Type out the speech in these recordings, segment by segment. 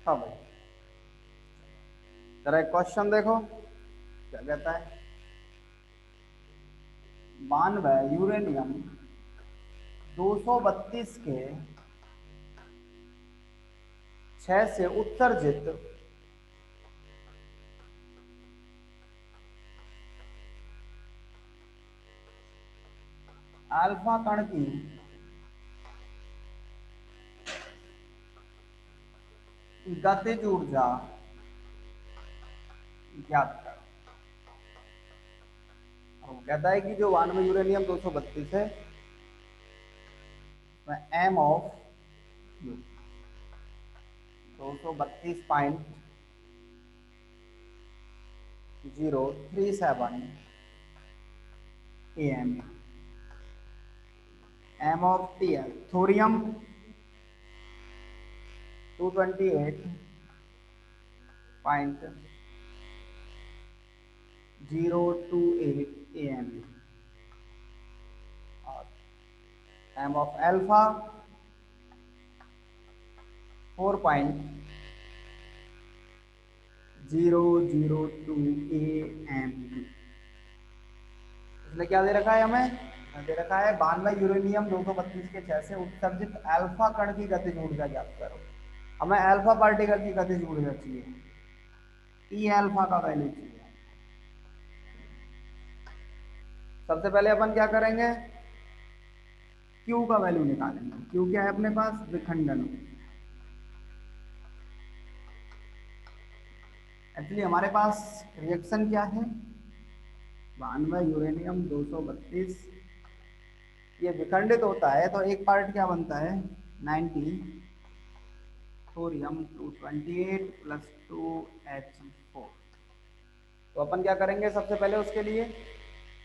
हाँ भाई, जरा एक क्वेश्चन देखो क्या कहता है। 92 यूरेनियम 232 के 6 से उत्सर्जित अल्फा कण की गतिज ऊर्जा ज्ञात करो। वो कहता है कि जो 92 यूरेनियम 232 है, M of 232.037 AM, M of T L thorium 228.028 AM और एम ऑफ एल्फा 4.002 AM। इसलिए क्या दे रखा है हमें, दे रखा है 92 यूरेनियम 232 के 6 से उत्सर्जित अल्फा कण की गतिज ऊर्जा ज्ञात करो। हमें अल्फा पार्टिकल की गतिज ऊर्जा चाहिए, ई अल्फा का वैल्यू चाहिए। सबसे पहले अपन क्या करेंगे, क्यू का वैल्यू निकालेंगे। क्यू क्या है अपने पास, विखंडन। एक्चुअली हमारे पास रिएक्शन क्या है, 92 यूरेनियम 232 ये विखंडित होता है तो एक पार्ट क्या बनता है, 90 थोरियम 228 प्लस 2H4। तो अपन क्या करेंगे, सबसे पहले उसके लिए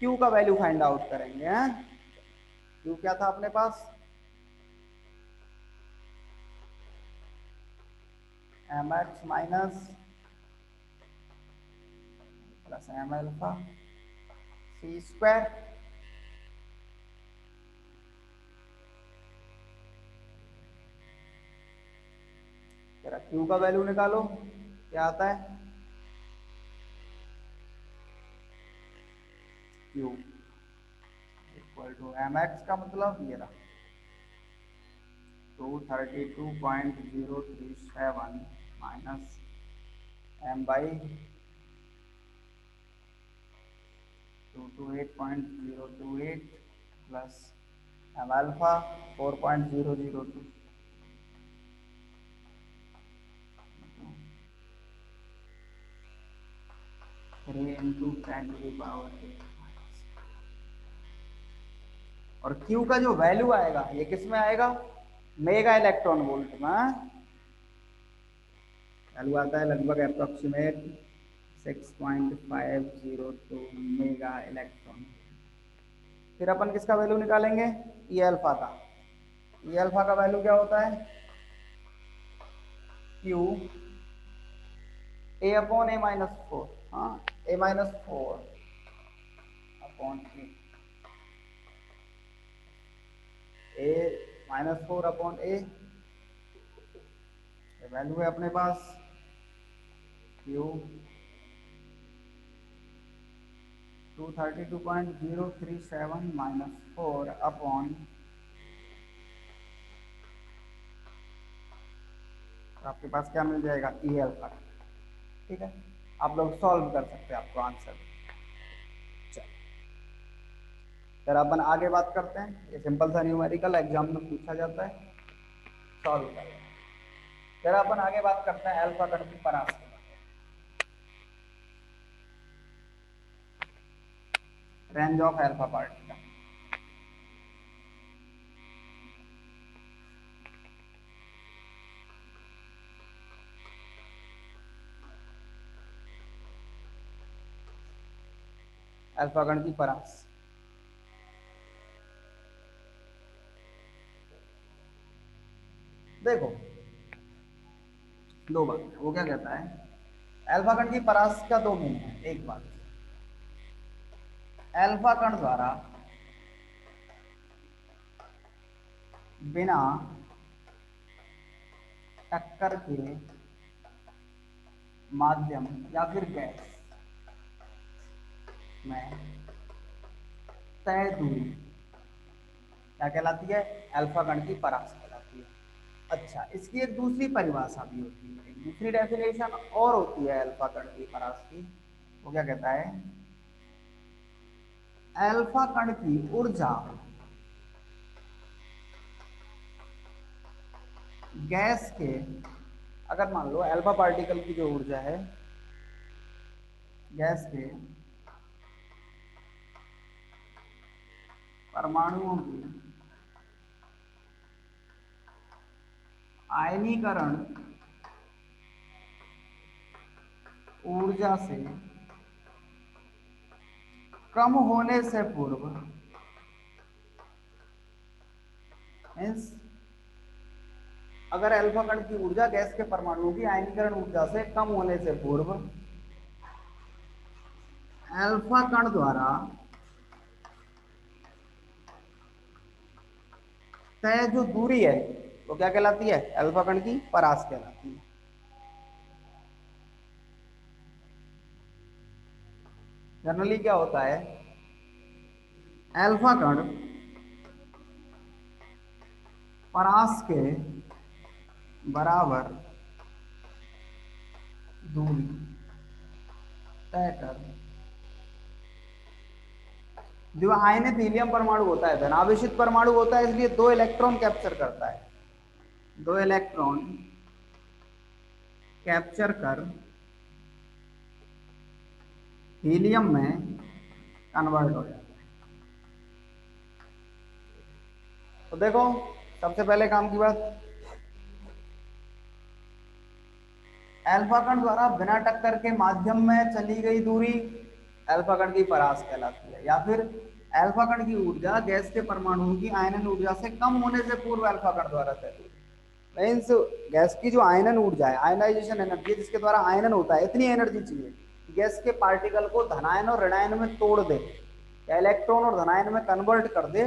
Q का वैल्यू फाइंड आउट करेंगे। हैं, Q क्या था अपने पास, mx minus plus M alpha C square. जरा Q का वैल्यू निकालो, क्या आता है, Q equal to M X का मतलब ये रहा 232.037 minus M by 228.028 plus M alpha 4.002 3 into 10⁸। और Q का जो वैल्यू आएगा ये किस में आएगा, मेगा इलेक्ट्रॉन वोल्ट में। वैल्यू आता है लगभग अप्रोक्सीमेट 6.502 मेगा इलेक्ट्रॉन। फिर अपन किसका वैल्यू निकालेंगे, ई अल्फा का। ई अल्फा का वैल्यू क्या होता है, Q ए अपॉन ए माइनस 4। हाँ, ए माइनस 4 अपॉन ए माइनस 4 अपॉन ए, वैल्यू है अपने पास Q 232.037 माइनस 4 अपॉन, आपके पास क्या मिल जाएगा, ई अल्फा। ठीक है, आप लोग सॉल्व कर सकते हैं, आपको आंसर। फिर अपन आगे बात करते हैं, ये सिंपल सा न्यूमेरिकल एग्जाम में पूछा जाता है, सॉल्व कर। फिर अपन आगे बात करते हैं अल्फा कण की परास के बारे में, range of alpha particle. Alpha कण की परास, देखो दो बात है। वो क्या कहता है, अल्फा कण की परास का दो मीनिंग है। एक बात, अल्फा कण द्वारा बिना टक्कर के माध्यम या फिर गैस में तय दूरी क्या कहलाती है? अल्फा कण की परास कहलाती है। अच्छा, इसकी एक दूसरी परिभाषा भी होती है, एक दूसरी डेफिनेशन और होती है अल्फा कण की परास की। वो क्या कहता है? अल्फा कण की ऊर्जा गैस के, अगर मान लो अल्फा पार्टिकल की जो ऊर्जा है गैस के परमाणुओं की आयनीकरण ऊर्जा से कम होने से पूर्व, मीन्स अगर अल्फा कण की ऊर्जा गैस के परमाणुओं की आयनीकरण ऊर्जा से कम होने से पूर्व अल्फा कण द्वारा तय जो दूरी है वो क्या कहलाती है? अल्फा कण की परास कहलाती है। जनरली क्या होता है, अल्फा कण परास के बराबर दूरी तय कर, जो आयनित हीलियम परमाणु होता है धनावेशित परमाणु होता है, इसलिए 2 इलेक्ट्रॉन कैप्चर करता है, 2 इलेक्ट्रॉन कैप्चर कर हीलियम में कन्वर्ट हो जाता है। तो देखो, सबसे पहले काम की बात, अल्फा कण द्वारा बिना टक्कर के माध्यम में चली गई दूरी अल्फा कण की परास कहलाती है, या फिर अल्फा कण की ऊर्जा गैस के परमाणुओं की आयनन ऊर्जा से कम होने से पूर्व अल्फा कण द्वारा तय दूरी। मीन्स गैस की जो आयनन ऊर्जा है, आयनाइजेशन एनर्जी है, जिसके द्वारा आयनन होता है, इतनी एनर्जी चाहिए गैस के पार्टिकल को धनायन और ऋणायन में तोड़ दे या इलेक्ट्रॉन और धनायन में कन्वर्ट कर दे।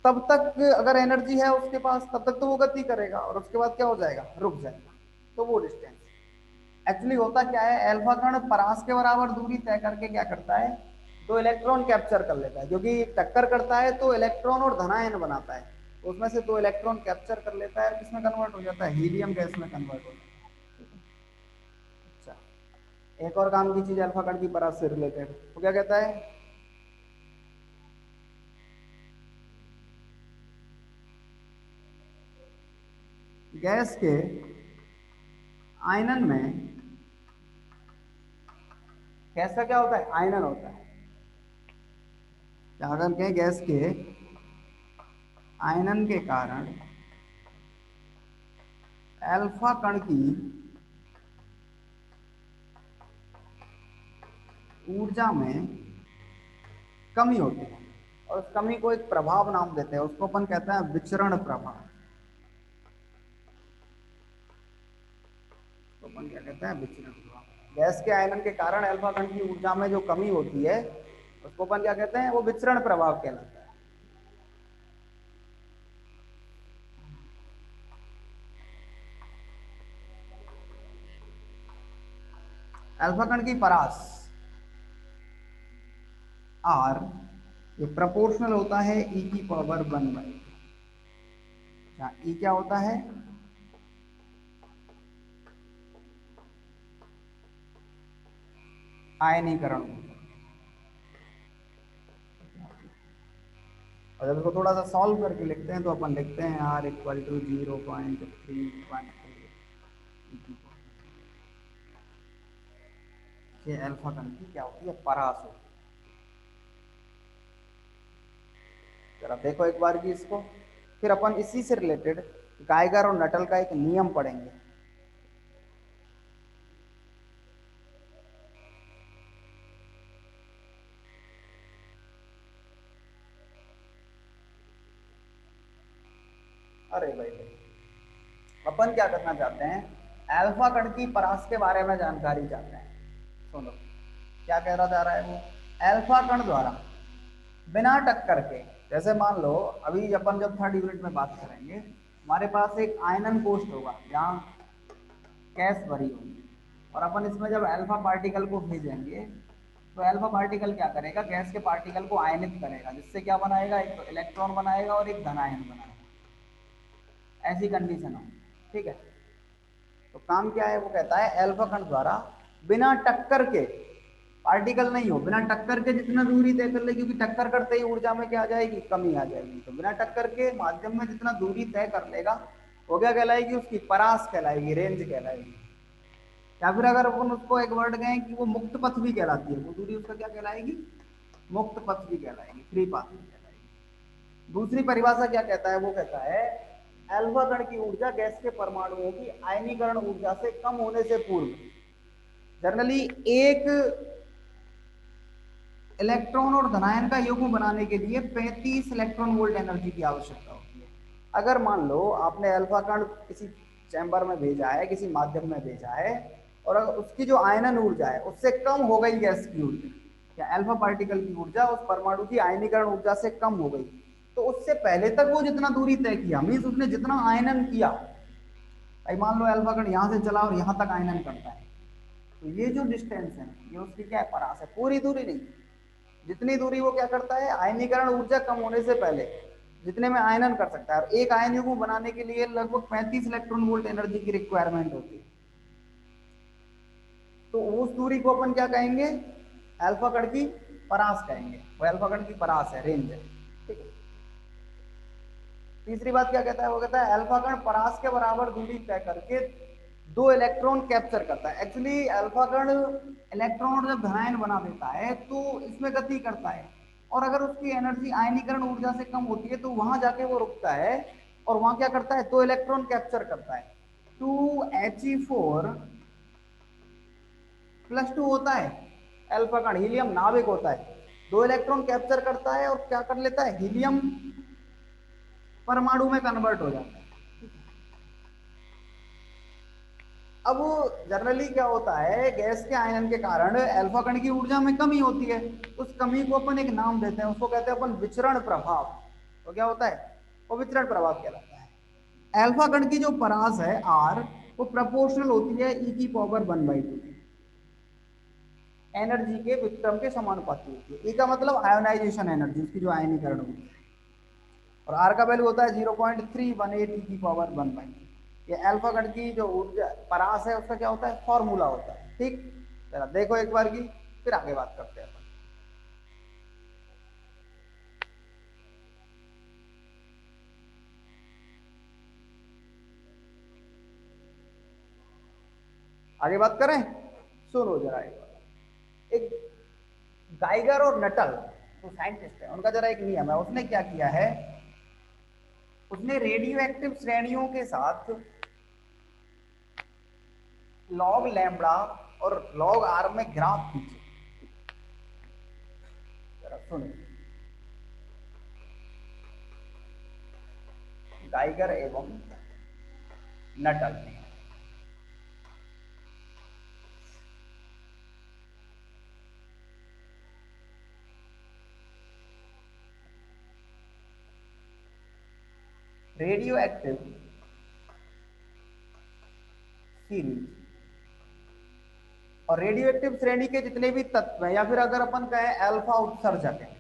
तब तक अगर एनर्जी है उसके पास, तब तक तो वो गति करेगा, और उसके बाद क्या हो जाएगा? रुक जाएगा। तो वो डिस्टेंस एक्चुअली होता क्या है, अल्फा कण परास के बराबर दूरी तय करके क्या करता है? 2 इलेक्ट्रॉन कैप्चर कर लेता है, क्योंकि टक्कर करता है तो इलेक्ट्रॉन और धनायन बनाता है, उसमें से 2 इलेक्ट्रॉन कैप्चर कर लेता है, किसमें कन्वर्ट हो जाता है? हीलियम गैस में कन्वर्ट हो जाता है। अच्छा, एक और काम की चीज अल्फा कण की परास से रिलेटेड, वो क्या कहता है? गैस के आयनन में, गैस का क्या होता है? आयनन होता है। क्या करके गैस के आयनन के कारण अल्फा कण की ऊर्जा में कमी होती है, और उस कमी को एक प्रभाव नाम देते हैं, उसको अपन कहते हैं विचरण प्रभाव। तो अपन क्या कहते हैं? विचरण प्रभाव। गैस के आयनन के कारण अल्फा कण की ऊर्जा में जो कमी होती है उसको अपन क्या कहते हैं? वो विचरण प्रभाव कहलाता है। अल्फा कण की परास आर ये प्रोपोर्शनल होता है ई की पावर 1/, ई क्या होता है? आयनीकरण। और जब इसको थोड़ा सा सॉल्व करके लिखते हैं तो अपन लिखते हैं R इक्वल टू 0.313। ये अल्फा कण की क्या होती है? परास होती है। जरा देखो एक बार की इसको, फिर अपन इसी से रिलेटेड गाइगर और नटल का एक नियम पढ़ेंगे। अरे भाई, अपन क्या करना चाहते हैं? अल्फा कण की परास के बारे में जानकारी चाहते हैं। सुनो क्या कह रहा जा रहा है वो, अल्फा कण द्वारा बिना टक्कर के, जैसे मान लो अभी अपन जब 3rd यूनिट में बात करेंगे, हमारे पास एक आयनन कोष्ठ होगा जहाँ गैस भरी होगी, और अपन इसमें जब अल्फा पार्टिकल को भेजेंगे तो अल्फा पार्टिकल क्या करेगा, गैस के पार्टिकल को आयनित करेगा, जिससे क्या बनाएगा, एक तो इलेक्ट्रॉन बनाएगा और एक धन आयन बनाएगा। ऐसी कंडीशन हो, ठीक है। तो काम क्या है, वो कहता है अल्फा कण द्वारा बिना टक्कर के, पार्टिकल नहीं हो, बिना टक्कर के जितना दूरी तय कर ले, क्योंकि टक्कर करते ही ऊर्जा में क्या आ जाएगी, कमी आ जाएगी। तो बिना टक्कर के माध्यम में जितना दूरी तय कर लेगा वो क्या कहलाएगी, उसकी परास कहलाएगी, रेंज कहलाएगी। या फिर अगर अपन उसको एक वर्ड कहें कि वो मुक्त पथ भी कहलाती है, वो दूरी उसका क्या कहलाएगी, मुक्त पथ भी कहलाएगी, फ्री पाथ भी कहलाएगी। दूसरी परिभाषा क्या कहता है, वो कहता है अल्फा कण की ऊर्जा गैस के परमाणुओं की आयनीकरण ऊर्जा से कम होने से पूर्व जनरली एक इलेक्ट्रॉन और धनायन का युग्म बनाने के लिए 35 इलेक्ट्रॉन वोल्ट एनर्जी की आवश्यकता होती है। अगर मान लो आपने अल्फा कण किसी चैम्बर में भेजा है, किसी माध्यम में भेजा है, और अगर उसकी जो आयनन ऊर्जा है उससे कम हो गई गैस की ऊर्जा, या अल्फा पार्टिकल की ऊर्जा उस परमाणु की आयनीकरण ऊर्जा से कम हो गई, तो उससे पहले तक वो जितना दूरी तय किया, मीन्स उसने जितना आयनन किया, भाई मान लो अल्फा कण यहाँ से चला और यहाँ तक आयनन करता है, तो ये जो डिस्टेंस है ये उसकी क्या है, परास है, पूरी दूरी नहीं, जितनी दूरी वो क्या करता है, आयनीकरण ऊर्जा कम होने से पहले जितने में आयनन कर सकता है। और एक आयन युग्म बनाने के लिए लगभग 35 इलेक्ट्रॉन वोल्ट एनर्जी की रिक्वायरमेंट होती है। तो उस दूरी को अपन क्या कहेंगे, अल्फा कण की परास कहेंगे, वो अल्फा कण की परास है, रेंज है, ठीक है। तीसरी बात क्या कहता है, वो कहता है अल्फा कण परास के बराबर दूरी तय करके 2 इलेक्ट्रॉन कैप्चर करता है। एक्चुअली अल्फा कण इलेक्ट्रॉन जब धनायन बना देता है तो इसमें गति करता है, और अगर उसकी एनर्जी आयनीकरण ऊर्जा से कम होती है तो वहां जाके वो रुकता है, और वहां क्या करता है, 2 इलेक्ट्रॉन कैप्चर करता है। 2He4 +2 होता है अल्फा कण, हीलियम नाभिक होता है, 2 इलेक्ट्रॉन कैप्चर करता है और क्या कर लेता है, हीलियम परमाणु में कन्वर्ट हो जाता है। अब जनरली क्या होता है, गैस के आयनन के कारण अल्फा कण की ऊर्जा में कमी होती है, उस कमी को अपन एक नाम देते हैं, उसको कहते हैं अपन विचरण प्रभाव। तो क्या होता है, वो विचरण प्रभाव कहलाता है। अल्फा कण की जो परास है आर, वो प्रोपोर्शनल होती है e⁻1/2 एनर्जी के विक्रम के समानुपाती होती है। ई का मतलब आयोनाइजेशन एनर्जी, उसकी जो आयनीकरण होती है, और आर का वैल्यू होता है 0.318 e⁻1/2। ये अल्फा कण की जो ऊर्जा परास है उसका क्या होता है, फॉर्मूला होता है, ठीक। जरा देखो एक बार की, फिर आगे बात करते हैं अपन। आगे बात करें, सुनो जरा एक बार। एक गाइगर और नटल जो साइंटिस्ट है, उनका जरा एक नियम है, उसने क्या किया है, उसने रेडियो एक्टिव श्रेणियों के साथ लॉग लैम्बडा और लॉग आर में ग्राफ खींचे। जरा सुनो, गाइगर एवं नटल ने रेडियो एक्टिव सीरीज और रेडियो एक्टिव श्रेणी के जितने भी तत्व हैं, या फिर अगर अपन कहें अल्फा उत्सर्जक है,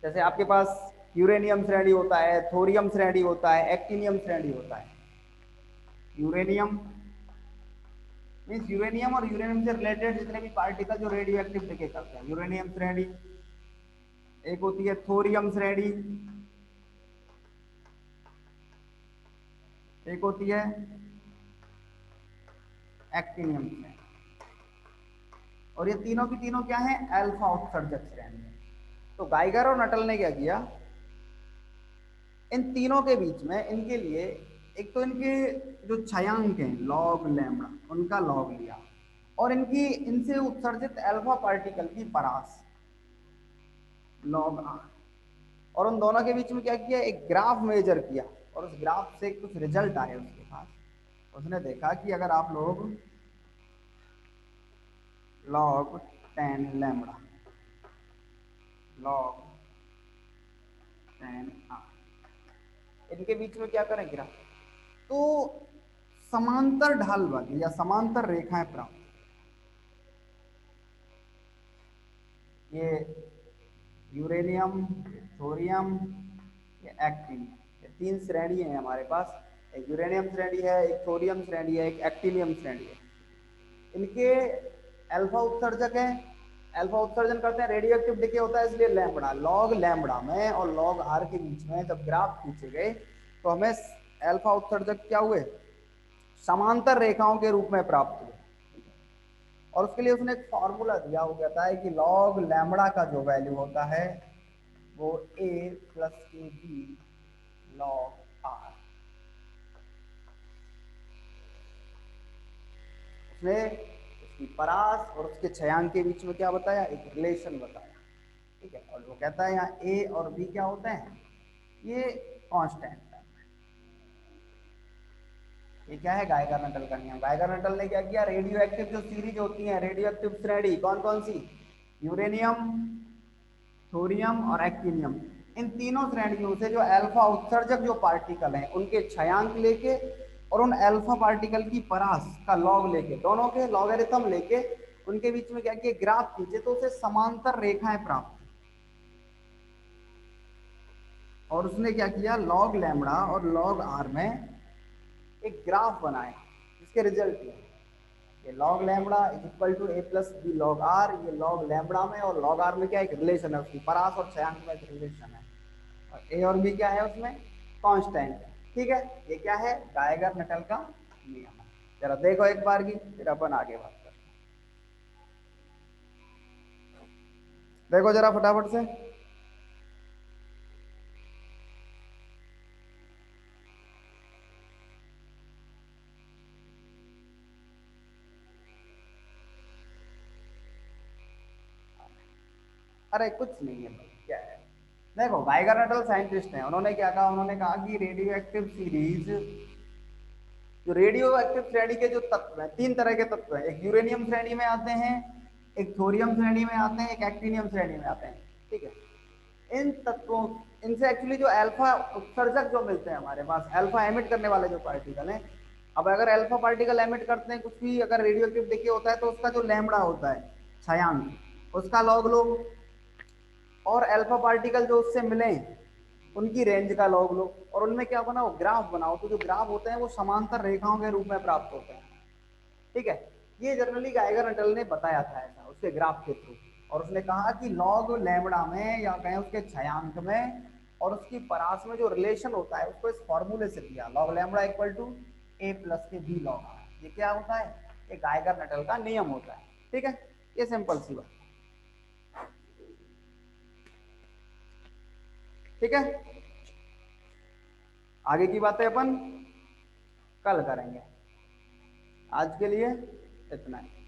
जैसे आपके पास यूरेनियम श्रेणी होता है, थोरियम श्रेणी होता है, एक्टिनियम श्रेणी होता है। यूरेनियम मीन्स यूरेनियम और यूरेनियम से रिलेटेड जितने भी पार्टिकल जो रेडियो एक्टिव डिके करते हैं, यूरेनियम श्रेणी। एक होती है थोरियम श्रेणी, एक होती है एक्टिनियम श्रेणी, और ये तीनों की तीनों क्या है, अल्फा उत्सर्जक श्रेणी है। तो गाइगर और नटल ने क्या किया, इन तीनों के बीच में इनके लिए एक तो इनके जो छायांक हैं लॉग लैम्बडा, उनका लॉग लिया, और इनकी इनसे उत्सर्जित अल्फा पार्टिकल की परास लॉग आर, और उन दोनों के बीच में क्या किया, एक ग्राफ मेजर किया, और उस ग्राफ से कुछ रिजल्ट आए उसके पास। उसने देखा कि अगर आप लोग लॉग 10 लैम्बडा, लॉग 10 आर, इनके बीच में क्या करें, ग्राफ। तो समांतर ढाल वाली या समांतर रेखाएं प्राप्त, ये यूरेनियम, थोरियम, ये एक्टिनियम, ये तीन श्रेणी है हमारे पास। एक यूरेनियम श्रेणी है, एक थोरियम श्रेणी है, एक एक्टिनियम श्रेणी है। इनके अल्फा उत्सर्जक है, अल्फा उत्सर्जन करते हैं, रेडियो एक्टिव डिके होता है, इसलिए लैम्बडा, लॉग लैम्बडा में और लॉग आर के बीच में जब ग्राफ खींचे गए तो हमें अल्फा उत्सर्जक क्या हुए, समांतर रेखाओं के रूप में प्राप्त हुए। और उसके लिए उसने एक फॉर्मूला दिया, वो कहता है कि लॉग लैम्बडा का जो वैल्यू होता है वो a प्लस के बी लॉग आर। उसने उसकी परास और उसके छयांक के बीच में क्या बताया, एक रिलेशन बताया, ठीक है। और वो कहता है यहाँ ए और बी क्या होते हैं, ये कांस्टेंट है। ये क्या है, गाइगर नटल का नियम। गाइगर नटल ने क्या किया, रेडियो एक्टिव जो सीरीज होती है, रेडियो एक्टिव श्रेणी कौन कौन सी, यूरेनियम, थोरियम और एक्टिनियम, इन तीनों श्रेणियों से जो अल्फा उत्सर्जक जो पार्टिकल हैं उनके छयांक लेके और उन अल्फा पार्टिकल की परास का लॉग लेके, दोनों के लॉगरिथम लेके उनके बीच में क्या किया, ग्राफ खींचे तो उसे समांतर रेखाएं प्राप्त। और उसने क्या किया, लॉग लैम्बडा और लॉग आर में एक ग्राफ बनाया, जिसके रिजल्ट ये log lambda is equal to A plus B log R. ये लॉग लैम्बडा में और लॉग आर में क्या एक रिलेशन है, उसकी परास और छयांक में एक रिलेशन है, और ए और बी क्या है उसमें, कांस्टेंट है, ठीक है। ये क्या है, गाइगर नटल का नियम है। जरा देखो एक बार की, फिर अपन आगे बात करते हैं। देखो जरा फटाफट से। अरे कुछ नहीं है, क्या है, देखो गाइगर नटल साइंटिस्ट हैं, उन्होंने क्या कहा, उन्होंने कहा कि रेडियो एक्टिव सीरीज, जो रेडियो एक्टिव श्रेणी के जो तत्व हैं, तीन तरह के तत्व हैं, एक यूरेनियम श्रेणी में आते हैं, एक थोरियम श्रेणी में आते हैं, एक एक्टिनियम श्रेणी में आते हैं, ठीक है। इन तत्वों, इनसे एक्चुअली जो अल्फा उत्सर्जक जो मिलते हैं हमारे पास, अल्फा एमिट करने वाले जो पार्टिकल हैं, अब अगर अल्फा पार्टिकल एमिट करते हैं कुछ भी, अगर रेडियो एक्टिव देखिए होता है तो उसका जो लैम्बडा होता है, छयांक, उसका लॉग लो, और अल्फा पार्टिकल जो उससे मिले उनकी रेंज का लॉग लो, और उनमें क्या बनाओ, ग्राफ बनाओ। तो जो ग्राफ होते हैं वो समांतर रेखाओं के रूप में प्राप्त होते हैं, ठीक है। ये जनरली गाइगर नटल ने बताया था ऐसा उसके ग्राफ के थ्रू। और उसने कहा कि लॉग लैम्बडा में या कहें उसके छयांक में और उसकी परास में जो रिलेशन होता है उसको इस फॉर्मूले से दिया, log lambda equal to A plus के बी लॉग आर। ये क्या होता है, ये गाइगर नटल का नियम होता है, ठीक है। ये सिंपल सी बात, ठीक है। आगे की बातें अपन कल करेंगे, आज के लिए इतना है।